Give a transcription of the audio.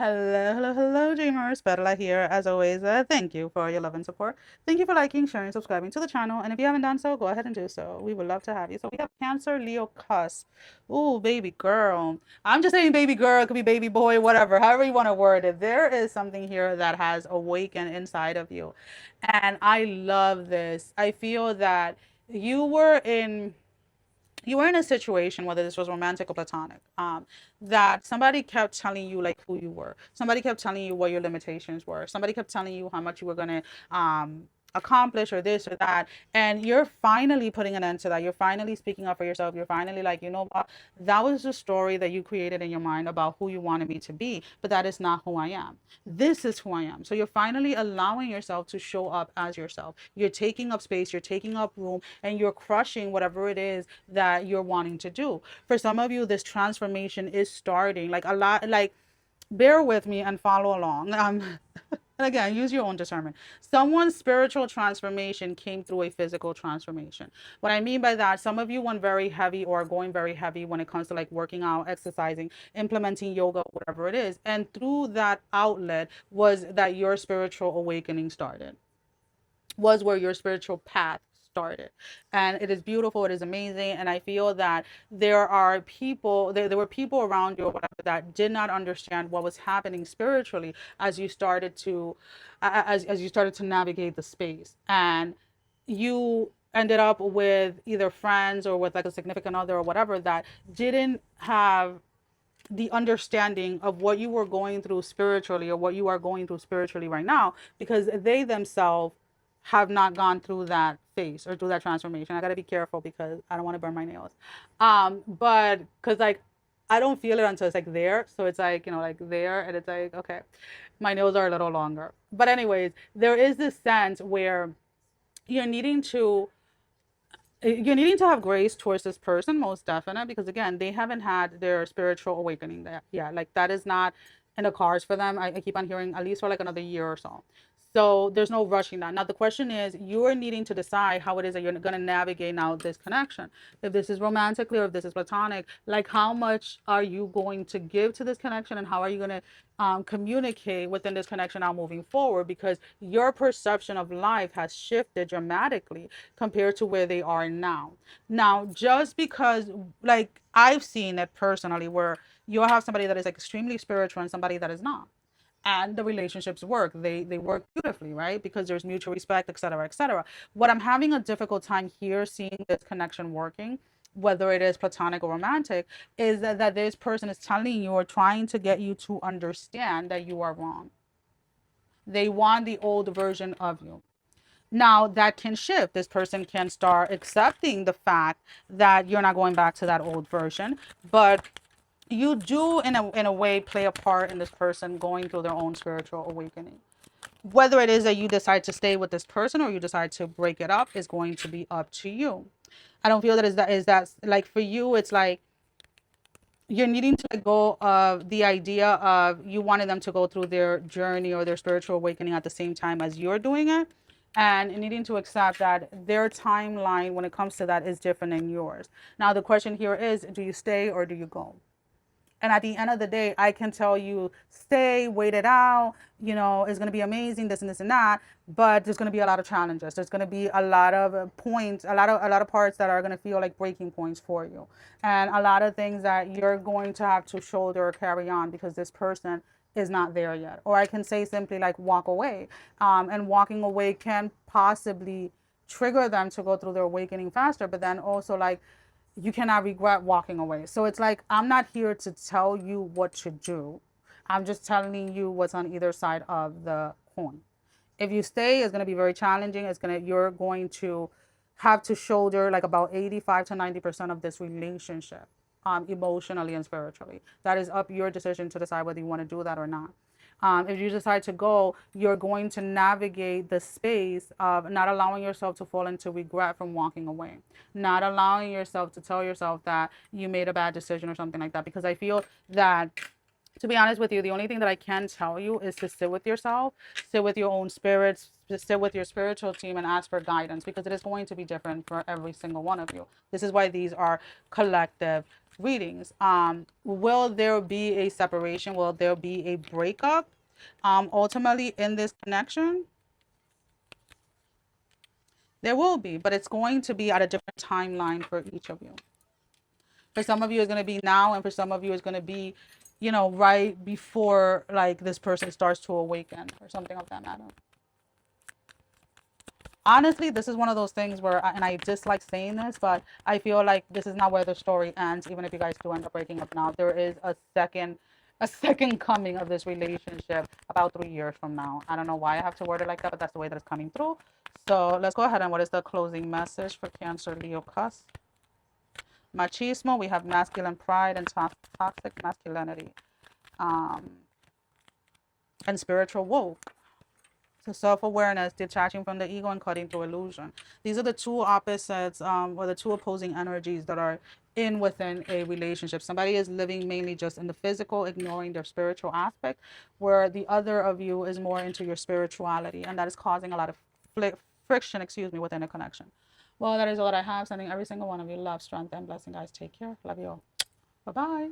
Hello, hello, hello, dreamers. Perla here, as always. Thank you for your love and support. Thank you for liking, sharing, subscribing to the channel. And if you haven't done so, go ahead and do so. We would love to have you. So we have Cancer, Leo, Cusp. Ooh, baby girl. I'm just saying baby girl. It could be baby boy, whatever. However you want to word it. There is something here that has awakened inside of you. And I love this. I feel that you were in you were in a situation, whether this was romantic or platonic, that somebody kept telling you like who you were. Somebody kept telling you what your limitations were. Somebody kept telling you how much you were gonna accomplish or this or that. And you're finally putting an end to that. You're finally speaking up for yourself. You're finally like, you know what? That was the story that you created in your mind about who you wanted me to be, but that is not who I am. This is who I am. So you're finally allowing yourself to show up as yourself. You're taking up space, you're taking up room, and you're crushing whatever it is that you're wanting to do. For some of you, this transformation is starting. Like a lot, like bear with me and follow along. And again, use your own discernment. Someone's spiritual transformation came through a physical transformation. What I mean by that, some of you went very heavy or are going very heavy when it comes to like working out, exercising, implementing yoga, whatever it is. And through that outlet was that your spiritual awakening started, was where your spiritual path started. And it is beautiful, it is amazing. And I feel that there are people, there were people around you or whatever that did not understand what was happening spiritually as you started to as you started to navigate the space. And you ended up with either friends or with like a significant other or whatever that didn't have the understanding of what you were going through spiritually or what you are going through spiritually right now, because they themselves have not gone through that phase or through that transformation. I got to be careful because I don't want to burn my nails. But because like I don't feel it until it's like there. So it's like, you know, like there, and it's like, okay, my nails are a little longer. But anyways, there is this sense where you're needing to you're needing to have grace towards this person, most definite, because again, they haven't had their spiritual awakening that yeah, like that is not in the cards for them. I keep on hearing at least for like another year or so. So there's no rushing that. Now the question is, you are needing to decide how it is that you're going to navigate now this connection. If this is romantically or if this is platonic, like how much are you going to give to this connection, and how are you going to communicate within this connection now moving forward, because your perception of life has shifted dramatically compared to where they are now. Now, just because, like, I've seen it personally where you'll have somebody that is like extremely spiritual and somebody that is not. And the relationships work. They work beautifully, right? Because there's mutual respect, et cetera, et cetera. What I'm having a difficult time here seeing this connection working, whether it is platonic or romantic, is that this person is telling you or trying to get you to understand that you are wrong. They want the old version of you. Now that can shift. This person can start accepting the fact that you're not going back to that old version, but you do in a way play a part in this person going through their own spiritual awakening. Whether it is that you decide to stay with this person or you decide to break it up is going to be up to you. I don't feel that is that like for you it's like you're needing to let go of the idea of you wanted them to go through their journey or their spiritual awakening at the same time as you're doing it, and needing to accept that their timeline when it comes to that is different than yours. Now the question here is, do you stay or do you go? And at the end of the day, I can tell you, stay, wait it out, you know, it's going to be amazing, this and that. But there's going to be a lot of challenges. There's going to be a lot of points, a lot of parts that are going to feel like breaking points for you. And a lot of things that you're going to have to shoulder or carry on because this person is not there yet. Or I can say simply like walk away. And walking away can possibly trigger them to go through their awakening faster, but then also like you cannot regret walking away. So it's like, I'm not here to tell you what to do. I'm just telling you what's on either side of the coin. If you stay, it's going to be very challenging. You're going to have to shoulder like about 85 to 90% of this relationship, emotionally and spiritually. That is up your decision to decide whether you want to do that or not. If you decide to go, you're going to navigate the space of not allowing yourself to fall into regret from walking away, not allowing yourself to tell yourself that you made a bad decision or something like that. Because I feel that To be honest with you, the only thing that I can tell you is to sit with yourself, sit with your own spirits, sit with your spiritual team and ask for guidance, because it is going to be different for every single one of you. This is why these are collective readings. Will there be a separation? Will there be a breakup? Ultimately in this connection, there will be, but it's going to be at a different timeline for each of you. For some of you, it's going to be now, and for some of you, it's going to be, you know, right before like this person starts to awaken or something of that matter. Honestly, this is one of those things where, and I dislike saying this, but I feel like this is not where the story ends. Even if you guys do end up breaking up now, there is a second coming of this relationship about 3 years from now. I don't know why I have to word it like that, but that's the way that it's coming through. So let's go ahead and what is the closing message for Cancer, Leo, Cusp? Machismo, we have masculine pride and toxic masculinity, and spiritual woke. So self-awareness, detaching from the ego and cutting through illusion. These are the two opposites, or the two opposing energies that are within a relationship. Somebody is living mainly just in the physical, ignoring their spiritual aspect, where the other of you is more into your spirituality, and that is causing a lot of friction, within a connection. Well, that is all that I have. Sending every single one of you love, strength, and blessing, guys. Take care. Love you all. Bye-bye.